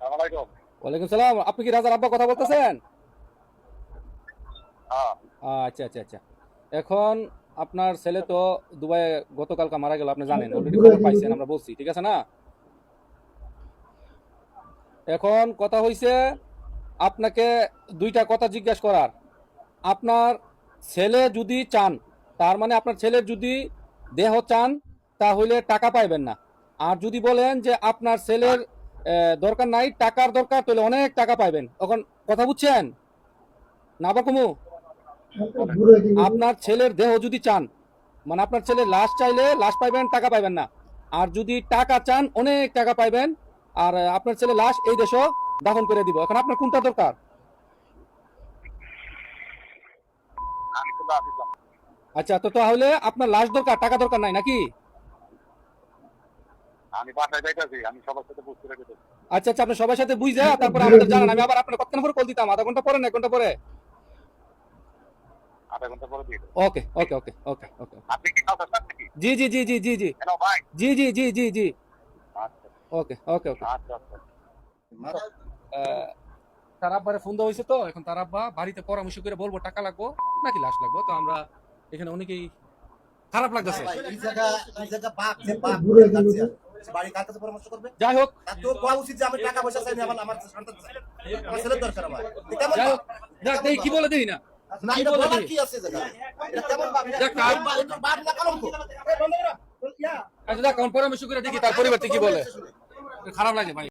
ওয়ালাইকুম সালাম। আপনি কি রাজার আব্বা কথা বলতেছেন? আচ্ছা আচ্ছা আচ্ছা। এখন আপনার ছেলে তো দুবাইয়ে গতকালকে মারা গেল, আপনি জানেন, অলরেডি খবর পাইছেন, আমরা বলছি, ঠিক আছে না? এখন কথা হইছে আপনাকে দুইটা কথা জিজ্ঞাসা করার। আপনার ছেলে যদি চান, তার মানে আপনার ছেলের যদি দেহ চান, তাহলে টাকা পাইবেন না। আর যদি বলেন যে আপনার ছেলের দরকার নাই, টাকার দরকার, তাহলে অনেক টাকা পাইবেন। এখন কথা বুঝছেন না? আবার কমু, আপনার ছেলের দেহ যদি চান, মানে আপনার ছেলের লাশ চাইলে লাশ পাইবেন, টাকা পাইবেন না। আর যদি টাকা চান, অনেক টাকা পাইবেন। আর আপনার ছেলে লাশ এই দেশও দাফন করে দিব। এখন আপনার কোনটা দরকার? আচ্ছা, তো তাহলে আপনার লাশ দরকার, টাকা দরকার নাই নাকি? আমি বাসায় যাইতেছি, আমি সবার সাথে বুঝতে রেখেছি। আচ্ছা আচ্ছা, আপনি সবার সাথে বুঝে তারপরে আমাদের জানান। আমি আবার আপনার কতক্ষণ পরে কল দিতাম? আধা ঘন্টা পরে না 1 ঘন্টা পরে? আধা ঘন্টা পরে দিয়ে দেবো। ওকে ওকে ওকে ওকে ওকে। আপনি কি কাউকে চান নাকি? জি জি জি জি জি জি কেন ভাই? জি জি জি জি জি। আচ্ছা ওকে ওকে ওকে। আচ্ছা আচ্ছা। তার আব্বারে ফোন দেওয়া হয়েছে, তো এখন তার আব্বা বাড়িতে পরামর্শ করে বলবো টাকা লাগবো নাকি লাশ লাগবো। তো আমরা এখানে অনেকেই খারাপ লাগতেছে। বাড়ি কার কাছে পরামর্শ করবে? যাই হোক, তার তো কোয়া উচিত যে আমি টাকা পয়সা চাই না, আমার সন্তান চাই, আমার ছেলের দরকার আমার। এটা কেমন যাই হোক, ভাব? দেখ দেখি কি বলে দিই না। না, কি এটা বলে বলার দিই? কি আছে জায়গা? এটা কেমন ভাব? দেখ, কার- তোর বাপ না কলঙ্ক? আচ্ছা দেখ, এখন পরামর্শ করে দেখি তার পরিবর্তে কি বলে। খারাপ লাগে ভাই।